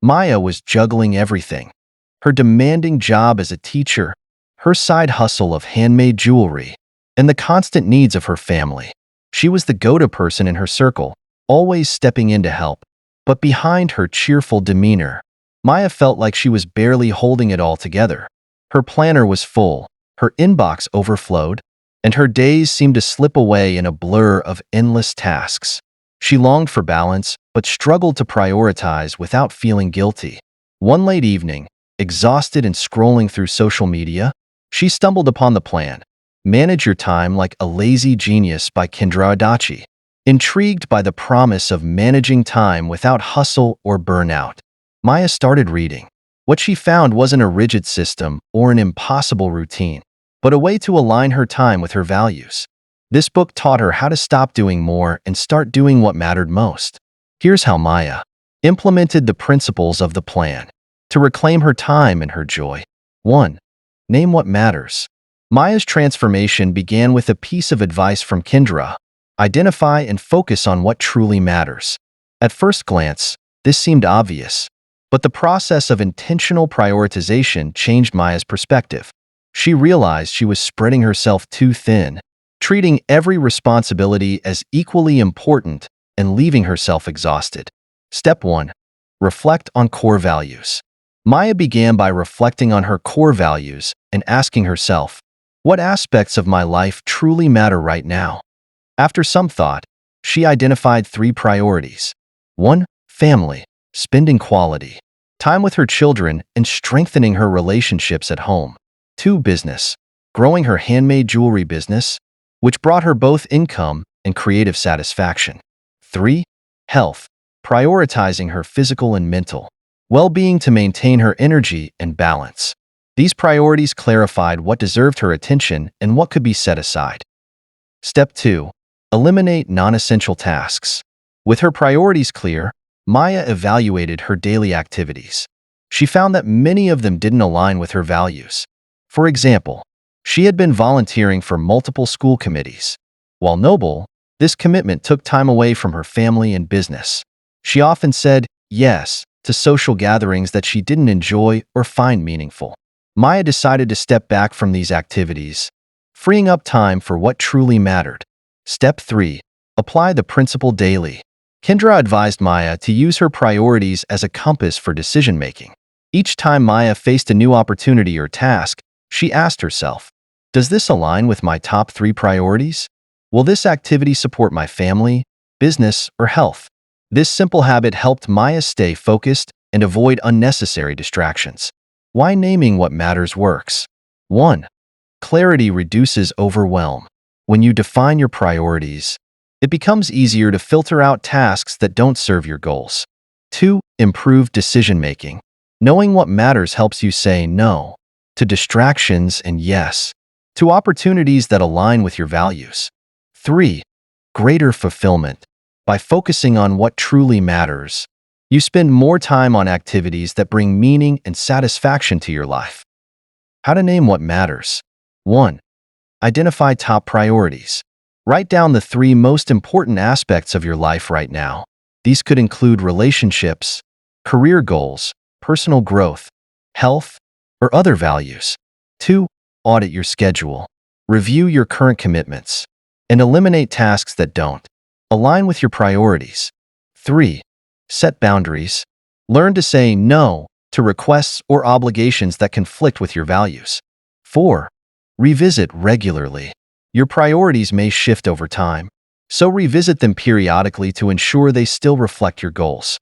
Maya was juggling everything: her demanding job as a teacher, her side hustle of handmade jewelry, and the constant needs of her family. She was the go-to person in her circle, always stepping in to help. But behind her cheerful demeanor, Maya felt like she was barely holding it all together. Her planner was full, her inbox overflowed, and her days seemed to slip away in a blur of endless tasks. She longed for balance, but struggled to prioritize without feeling guilty. One late evening, exhausted and scrolling through social media, she stumbled upon the plan, "Manage Your Time Like a Lazy Genius" by Kendra Adachi. Intrigued by the promise of managing time without hustle or burnout, Maya started reading. What she found wasn't a rigid system or an impossible routine, but a way to align her time with her values. This book taught her how to stop doing more and start doing what mattered most. Here's how Maya implemented the principles of the plan to reclaim her time and her joy. 1. Name what matters. Maya's transformation began with a piece of advice from Kendra: identify and focus on what truly matters. At first glance, this seemed obvious, but the process of intentional prioritization changed Maya's perspective. She realized she was spreading herself too thin, treating every responsibility as equally important and leaving herself exhausted. Step 1. Reflect on core values. Maya began by reflecting on her core values and asking herself, what aspects of my life truly matter right now? After some thought, she identified 3 priorities. 1. Family, spending quality time with her children and strengthening her relationships at home. 2. Business, growing her handmade jewelry business, which brought her both income and creative satisfaction. 3. Health, prioritizing her physical and mental well-being to maintain her energy and balance. These priorities clarified what deserved her attention and what could be set aside. Step 2. Eliminate non-essential tasks. With her priorities clear, Maya evaluated her daily activities. She found that many of them didn't align with her values. For example, she had been volunteering for multiple school committees. While noble, this commitment took time away from her family and business. She often said yes to social gatherings that she didn't enjoy or find meaningful. Maya decided to step back from these activities, freeing up time for what truly mattered. Step 3. Apply the principle daily. Kendra advised Maya to use her priorities as a compass for decision-making. Each time Maya faced a new opportunity or task, she asked herself, does this align with my top 3 priorities? Will this activity support my family, business, or health? This simple habit helped Maya stay focused and avoid unnecessary distractions. Why naming what matters works? 1. Clarity reduces overwhelm. When you define your priorities, it becomes easier to filter out tasks that don't serve your goals. 2. Improved decision-making. Knowing what matters helps you say no to distractions and yes to opportunities that align with your values. 3. Greater fulfillment. By focusing on what truly matters, you spend more time on activities that bring meaning and satisfaction to your life. How to name what matters. 1. Identify top priorities. Write down the 3 most important aspects of your life right now. These could include relationships, career goals, personal growth, health, or other values. 2. Audit your schedule. Review your current commitments and eliminate tasks that don't align with your priorities. 3. Set boundaries. Learn to say no to requests or obligations that conflict with your values. 4. Revisit regularly. Your priorities may shift over time, so revisit them periodically to ensure they still reflect your goals.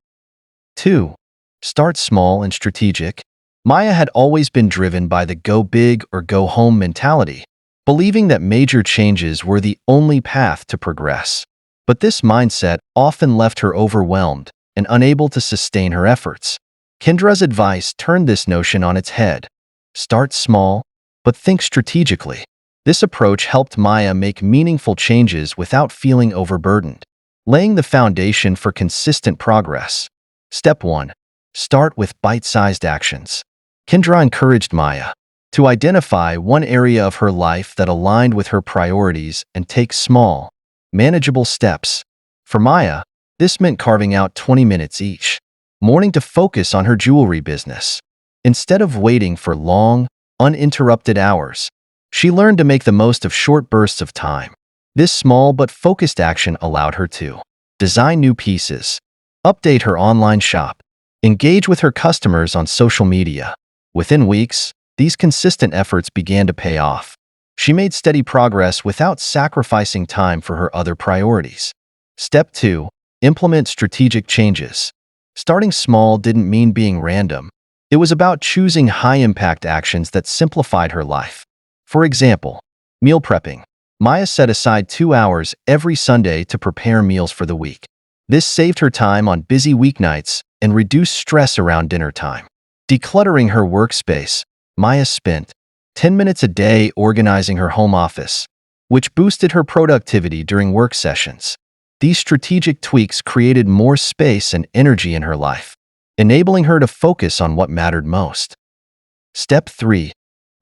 2. Start small and strategic. Maya had always been driven by the go big or go home mentality, believing that major changes were the only path to progress. But this mindset often left her overwhelmed and unable to sustain her efforts. Kendra's advice turned this notion on its head. Start small, but think strategically. This approach helped Maya make meaningful changes without feeling overburdened, laying the foundation for consistent progress. Step 1. Start with bite-sized actions. Kendra encouraged Maya to identify one area of her life that aligned with her priorities and take small, manageable steps. For Maya, this meant carving out 20 minutes each morning to focus on her jewelry business. Instead of waiting for long, uninterrupted hours, she learned to make the most of short bursts of time. This small but focused action allowed her to design new pieces, update her online shop, engage with her customers on social media. Within weeks, these consistent efforts began to pay off. She made steady progress without sacrificing time for her other priorities. Step 2. Implement strategic changes. Starting small didn't mean being random. It was about choosing high-impact actions that simplified her life. For example, meal prepping. Maya set aside 2 hours every Sunday to prepare meals for the week. This saved her time on busy weeknights and reduced stress around dinner time. Decluttering her workspace. Maya spent 10 minutes a day organizing her home office, which boosted her productivity during work sessions. These strategic tweaks created more space and energy in her life, enabling her to focus on what mattered most. Step 3.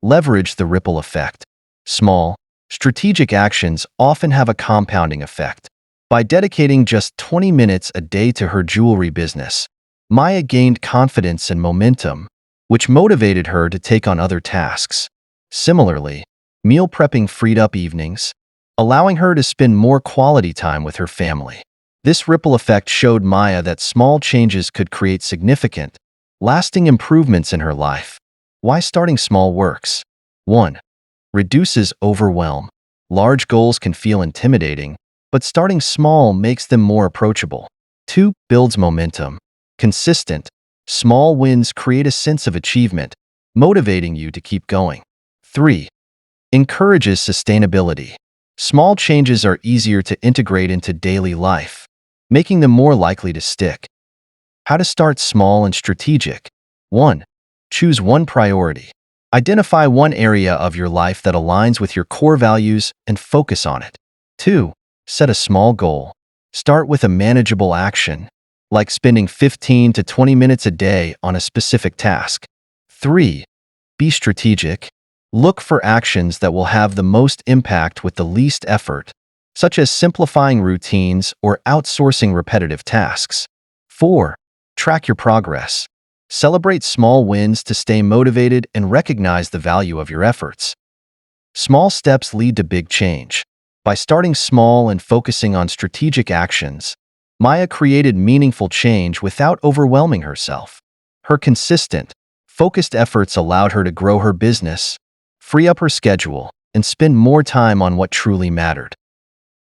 Leverage the ripple effect. Small, strategic actions often have a compounding effect. By dedicating just 20 minutes a day to her jewelry business, Maya gained confidence and momentum, which motivated her to take on other tasks. Similarly, meal prepping freed up evenings, allowing her to spend more quality time with her family. This ripple effect showed Maya that small changes could create significant, lasting improvements in her life. Why starting small works? 1. Reduces overwhelm. Large goals can feel intimidating, but starting small makes them more approachable. 2. Builds momentum. Consistent, small wins create a sense of achievement, motivating you to keep going. 3. Encourages sustainability. Small changes are easier to integrate into daily life, making them more likely to stick. How to start small and strategic. 1. Choose one priority. Identify one area of your life that aligns with your core values and focus on it. 2. Set a small goal. Start with a manageable action, like spending 15 to 20 minutes a day on a specific task. 3. Be strategic. Look for actions that will have the most impact with the least effort, such as simplifying routines or outsourcing repetitive tasks. 4. Track your progress. Celebrate small wins to stay motivated and recognize the value of your efforts. Small steps lead to big change. By starting small and focusing on strategic actions, Maya created meaningful change without overwhelming herself. Her consistent, focused efforts allowed her to grow her business, free up her schedule, and spend more time on what truly mattered.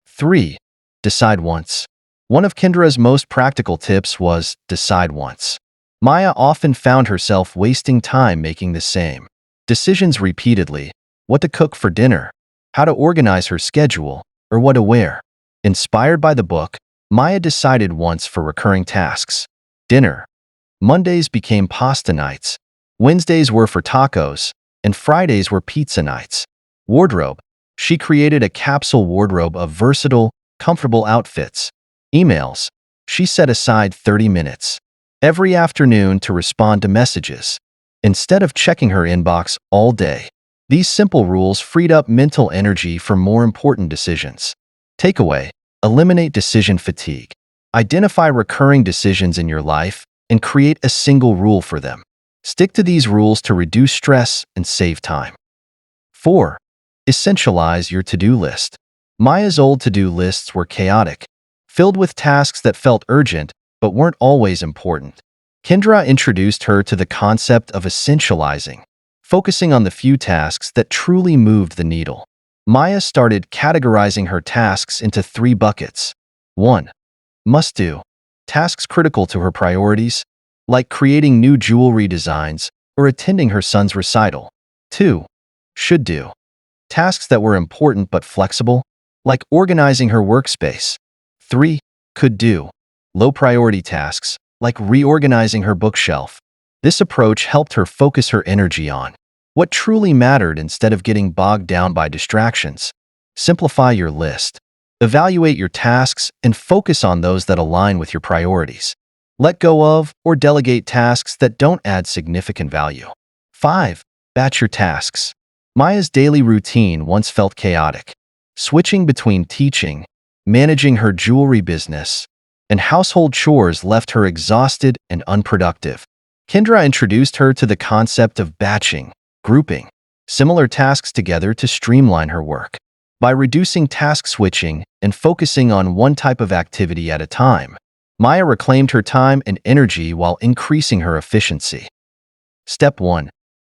3. Decide once. One of Kendra's most practical tips was decide once. Maya often found herself wasting time making the same decisions repeatedly: what to cook for dinner, how to organize her schedule, or what to wear. Inspired by the book, Maya decided once for recurring tasks. Dinner. Mondays became pasta nights, Wednesdays were for tacos, and Fridays were pizza nights. Wardrobe. She created a capsule wardrobe of versatile, comfortable outfits. Emails. She set aside 30 minutes every afternoon to respond to messages, instead of checking her inbox all day. These simple rules freed up mental energy for more important decisions. Takeaway: eliminate decision fatigue. Identify recurring decisions in your life and create a single rule for them. Stick to these rules to reduce stress and save time. 4. Essentialize your to-do list. Maya's old to-do lists were chaotic, filled with tasks that felt urgent but weren't always important. Kendra introduced her to the concept of essentializing, focusing on the few tasks that truly moved the needle. Maya started categorizing her tasks into 3 buckets. 1. Must-do. Tasks critical to her priorities, like creating new jewelry designs or attending her son's recital. 2. Should-do. Tasks that were important but flexible, like organizing her workspace. 3. Could-do. Low-priority tasks, like reorganizing her bookshelf. This approach helped her focus her energy on what truly mattered instead of getting bogged down by distractions. Simplify your list. Evaluate your tasks and focus on those that align with your priorities. Let go of or delegate tasks that don't add significant value. 5. Batch your tasks. Maya's daily routine once felt chaotic. Switching between teaching, managing her jewelry business, and household chores left her exhausted and unproductive. Kendra introduced her to the concept of batching, grouping similar tasks together to streamline her work. By reducing task switching and focusing on one type of activity at a time, Maya reclaimed her time and energy while increasing her efficiency. Step 1.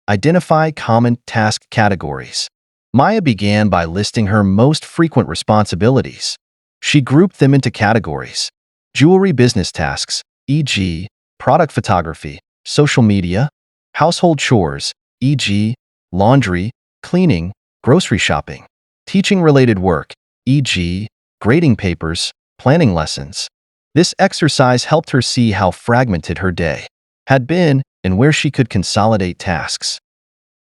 Identify common task categories. Maya began by listing her most frequent responsibilities. She grouped them into categories: jewelry business tasks, e.g., product photography, social media; household chores, e.g., laundry, cleaning, grocery shopping; teaching-related work, e.g., grading papers, planning lessons. This exercise helped her see how fragmented her day had been and where she could consolidate tasks.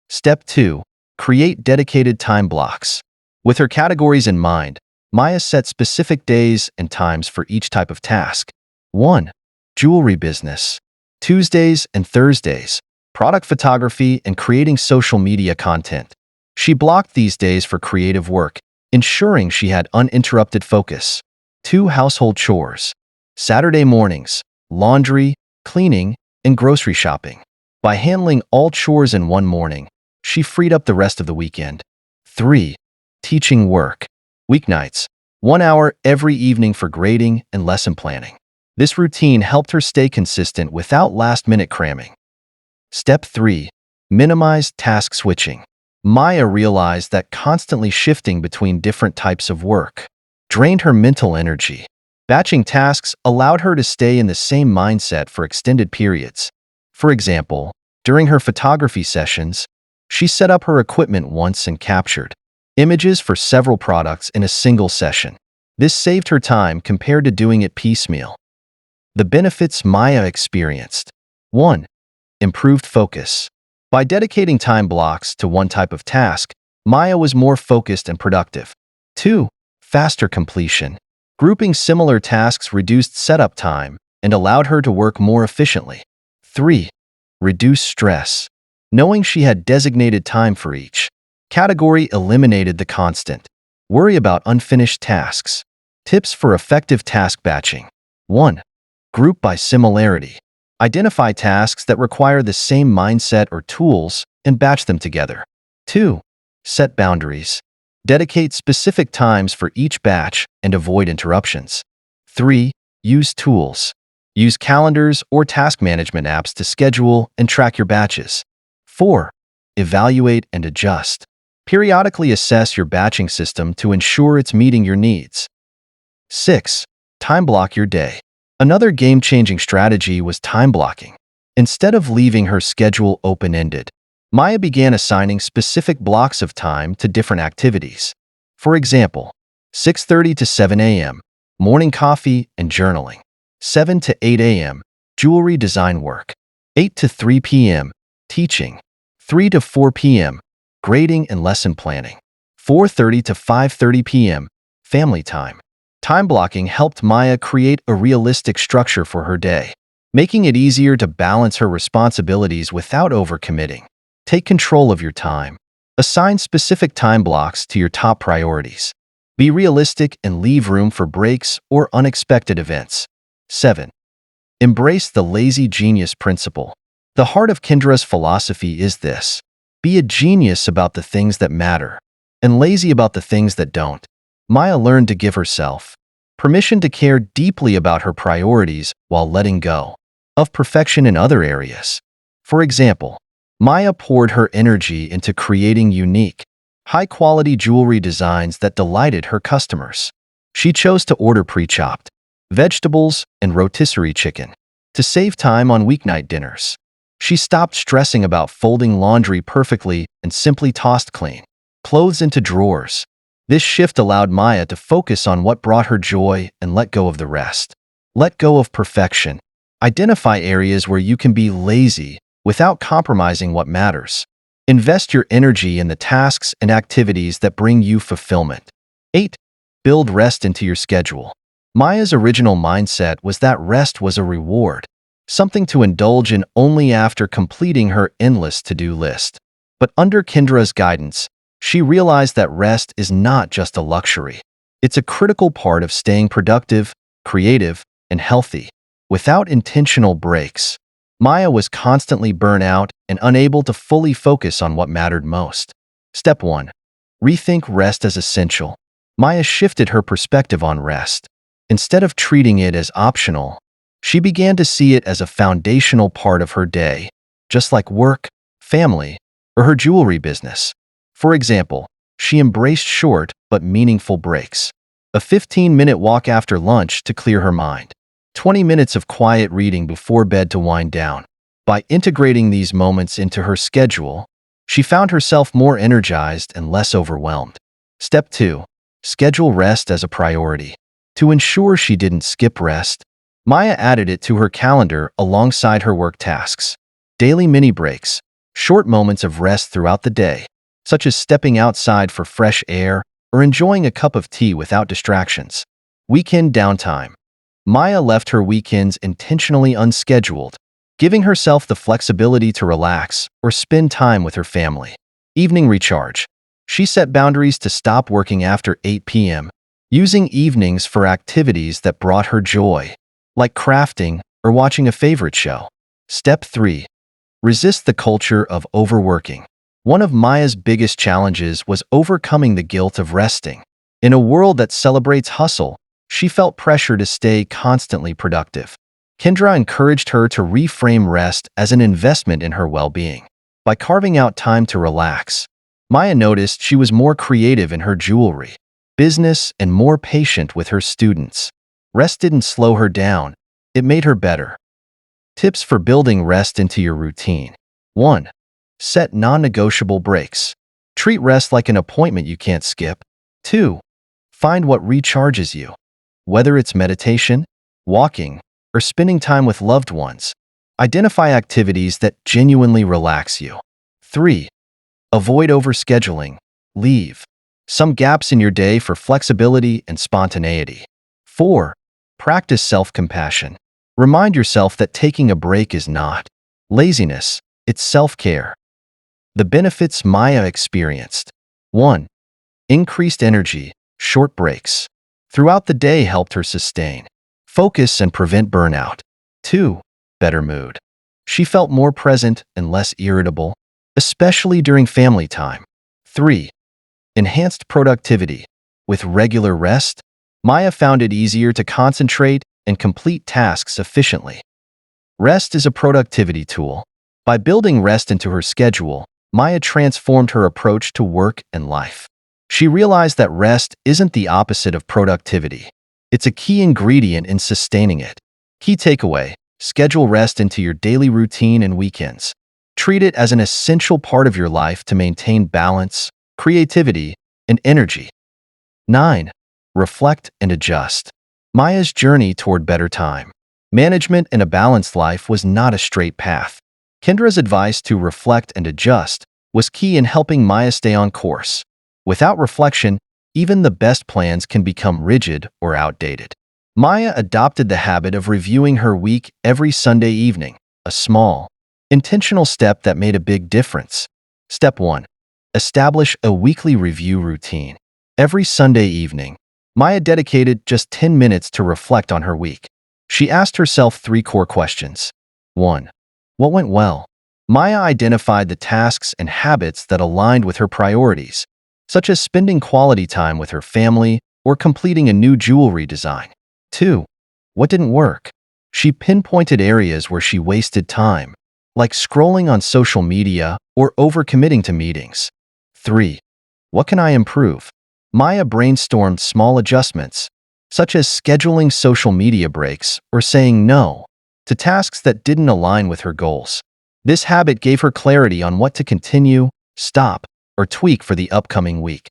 Step 2. Create dedicated time blocks. With her categories in mind, Maya set specific days and times for each type of task. 1. Jewelry business. Tuesdays and Thursdays. Product photography and creating social media content. She blocked these days for creative work, ensuring she had uninterrupted focus. 2. Household chores. Saturday mornings. Laundry, cleaning, and grocery shopping. By handling all chores in one morning, she freed up the rest of the weekend. 3. Teaching work. Weeknights. 1 hour every evening for grading and lesson planning. This routine helped her stay consistent without last-minute cramming. Step 3. Minimize task switching. Maya realized that constantly shifting between different types of work drained her mental energy. Batching tasks allowed her to stay in the same mindset for extended periods. For example, during her photography sessions, she set up her equipment once and captured images for several products in a single session. This saved her time compared to doing it piecemeal. The benefits Maya experienced. 1. Improved focus. By dedicating time blocks to one type of task, Maya was more focused and productive. 2. Faster completion. Grouping similar tasks reduced setup time and allowed her to work more efficiently. 3. Reduce stress. Knowing she had designated time for each category eliminated the constant worry about unfinished tasks. Tips for effective task batching. 1. Group by similarity. Identify tasks that require the same mindset or tools and batch them together. 2. Set boundaries. Dedicate specific times for each batch and avoid interruptions. 3. Use tools. Use calendars or task management apps to schedule and track your batches. 4. Evaluate and adjust. Periodically assess your batching system to ensure it's meeting your needs. 6. Time block your day. Another game-changing strategy was time blocking. Instead of leaving her schedule open-ended, Maya began assigning specific blocks of time to different activities. For example, 6:30 to 7 a.m., morning coffee and journaling; 7 to 8 a.m., jewelry design work; 8 to 3 p.m., teaching; 3 to 4 p.m., grading and lesson planning; 4:30 to 5:30 p.m., family time. Time blocking helped Maya create a realistic structure for her day, making it easier to balance her responsibilities without overcommitting. Take control of your time. Assign specific time blocks to your top priorities. Be realistic and leave room for breaks or unexpected events. 7. Embrace the lazy genius principle. The heart of Kendra's philosophy is this: be a genius about the things that matter, and lazy about the things that don't. Maya learned to give herself permission to care deeply about her priorities while letting go of perfection in other areas. For example, Maya poured her energy into creating unique, high-quality jewelry designs that delighted her customers. She chose to order pre-chopped vegetables and rotisserie chicken to save time on weeknight dinners. She stopped stressing about folding laundry perfectly and simply tossed clean clothes into drawers. This shift allowed Maya to focus on what brought her joy and let go of the rest. Let go of perfection. Identify areas where you can be lazy without compromising what matters. Invest your energy in the tasks and activities that bring you fulfillment. 8. Build rest into your schedule. Maya's original mindset was that rest was a reward, something to indulge in only after completing her endless to-do list. But under Kendra's guidance, she realized that rest is not just a luxury. It's a critical part of staying productive, creative, and healthy. Without intentional breaks, Maya was constantly burnt out and unable to fully focus on what mattered most. Step 1. Rethink rest as essential. Maya shifted her perspective on rest. Instead of treating it as optional, she began to see it as a foundational part of her day, just like work, family, or her jewelry business. For example, she embraced short but meaningful breaks. A 15-minute walk after lunch to clear her mind. 20 minutes of quiet reading before bed to wind down. By integrating these moments into her schedule, she found herself more energized and less overwhelmed. Step 2. Schedule rest as a priority. To ensure she didn't skip rest, Maya added it to her calendar alongside her work tasks. Daily mini breaks, short moments of rest throughout the day, such as stepping outside for fresh air or enjoying a cup of tea without distractions. Weekend downtime. Maya left her weekends intentionally unscheduled, giving herself the flexibility to relax or spend time with her family. Evening recharge. She set boundaries to stop working after 8 p.m., using evenings for activities that brought her joy, like crafting or watching a favorite show. Step 3. Resist the culture of overworking. One of Maya's biggest challenges was overcoming the guilt of resting. In a world that celebrates hustle, she felt pressure to stay constantly productive. Kendra encouraged her to reframe rest as an investment in her well-being. By carving out time to relax, Maya noticed she was more creative in her jewelry, business, and more patient with her students. Rest didn't slow her down, it made her better. Tips for building rest into your routine. 1. Set non-negotiable breaks. Treat rest like an appointment you can't skip. 2. Find what recharges you. Whether it's meditation, walking, or spending time with loved ones, identify activities that genuinely relax you. 3. Avoid overscheduling. Leave some gaps in your day for flexibility and spontaneity. 4. Practice self-compassion. Remind yourself that taking a break is not laziness, it's self-care. The benefits Maya experienced. 1. Increased energy. Short breaks throughout the day helped her sustain focus and prevent burnout. 2. Better mood. She felt more present and less irritable, especially during family time. 3. Enhanced productivity. With regular rest, Maya found it easier to concentrate and complete tasks efficiently. Rest is a productivity tool. By building rest into her schedule, Maya transformed her approach to work and life. She realized that rest isn't the opposite of productivity. It's a key ingredient in sustaining it. Key takeaway: schedule rest into your daily routine and weekends. Treat it as an essential part of your life to maintain balance, creativity, and energy. 9. Reflect and adjust. Maya's journey toward better time management and a balanced life was not a straight path. Kendra's advice to reflect and adjust was key in helping Maya stay on course. Without reflection, even the best plans can become rigid or outdated. Maya adopted the habit of reviewing her week every Sunday evening, a small, intentional step that made a big difference. Step 1. Establish a weekly review routine. Every Sunday evening, Maya dedicated just 10 minutes to reflect on her week. She asked herself 3 core questions. 1. What went well? Maya identified the tasks and habits that aligned with her priorities, such as spending quality time with her family or completing a new jewelry design. 2. What didn't work? She pinpointed areas where she wasted time, like scrolling on social media or overcommitting to meetings. 3. What can I improve? Maya brainstormed small adjustments, such as scheduling social media breaks or saying no to tasks that didn't align with her goals. This habit gave her clarity on what to continue, stop, or tweak for the upcoming week.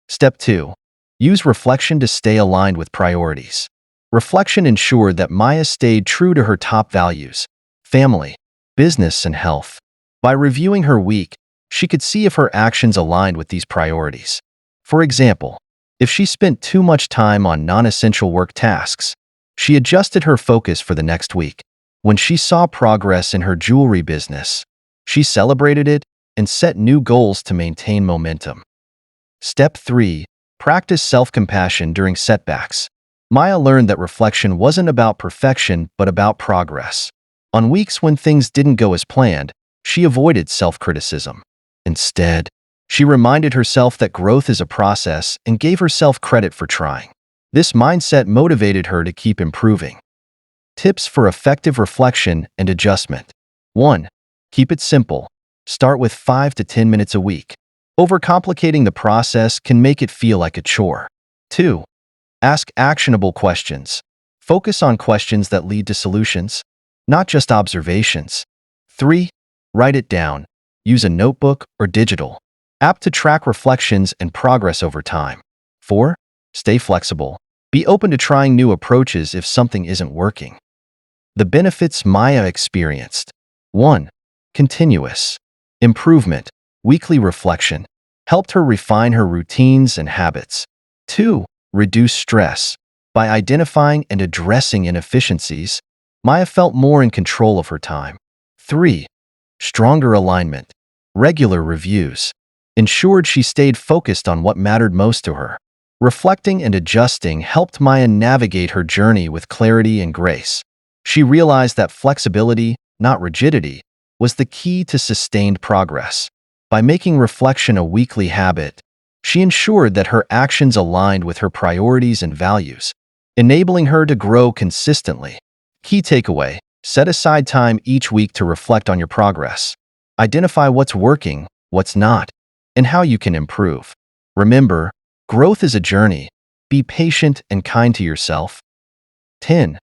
Step 2. Use reflection to stay aligned with priorities. Reflection ensured that Maya stayed true to her top values: family, business, and health. By reviewing her week, she could see if her actions aligned with these priorities. For example, if she spent too much time on non-essential work tasks, she adjusted her focus for the next week. When she saw progress in her jewelry business, she celebrated it and set new goals to maintain momentum. Step 3. Practice self-compassion during setbacks. Maya learned that reflection wasn't about perfection but about progress. On weeks when things didn't go as planned, she avoided self-criticism. Instead, she reminded herself that growth is a process and gave herself credit for trying. This mindset motivated her to keep improving. Tips for effective reflection and adjustment. 1. Keep it simple. Start with 5 to 10 minutes a week. Overcomplicating the process can make it feel like a chore. 2. Ask actionable questions. Focus on questions that lead to solutions, not just observations. 3. Write it down. Use a notebook or digital app to track reflections and progress over time. 4. Stay flexible. Be open to trying new approaches if something isn't working. The benefits Maya experienced. 1. Continuous improvement. Weekly reflection helped her refine her routines and habits. 2. Reduce stress. By identifying and addressing inefficiencies, Maya felt more in control of her time. 3. Stronger alignment. Regular reviews ensured she stayed focused on what mattered most to her. Reflecting and adjusting helped Maya navigate her journey with clarity and grace. She realized that flexibility, not rigidity, was the key to sustained progress. By making reflection a weekly habit, she ensured that her actions aligned with her priorities and values, enabling her to grow consistently. Key takeaway: set aside time each week to reflect on your progress. Identify what's working, what's not, and how you can improve. Remember, growth is a journey. Be patient and kind to yourself. 10.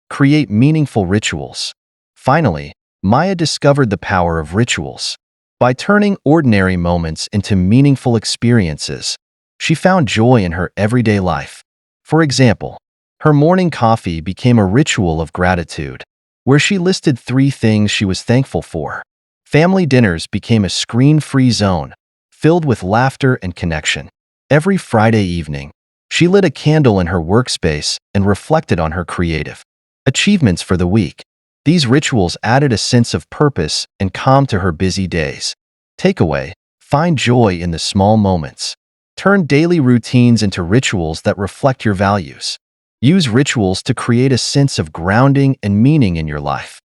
Create meaningful rituals. Finally, Maya discovered the power of rituals. By turning ordinary moments into meaningful experiences, she found joy in her everyday life. For example, her morning coffee became a ritual of gratitude, where she listed 3 things she was thankful for. Family dinners became a screen-free zone, filled with laughter and connection. Every Friday evening, she lit a candle in her workspace and reflected on her creative achievements for the week. These rituals added a sense of purpose and calm to her busy days. Takeaway: find joy in the small moments. Turn daily routines into rituals that reflect your values. Use rituals to create a sense of grounding and meaning in your life.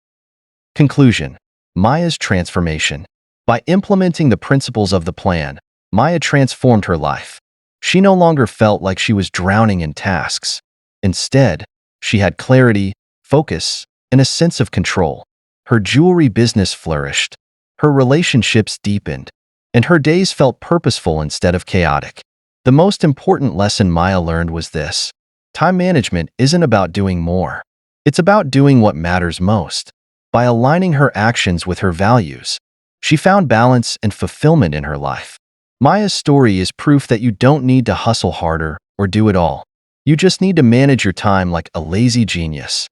Conclusion: Maya's transformation. By implementing the principles of the plan, Maya transformed her life. She no longer felt like she was drowning in tasks. Instead, she had clarity, focus, and a sense of control. Her jewelry business flourished, her relationships deepened, and her days felt purposeful instead of chaotic. The most important lesson Maya learned was this: time management isn't about doing more. It's about doing what matters most. By aligning her actions with her values, she found balance and fulfillment in her life. Maya's story is proof that you don't need to hustle harder or do it all. You just need to manage your time like a lazy genius.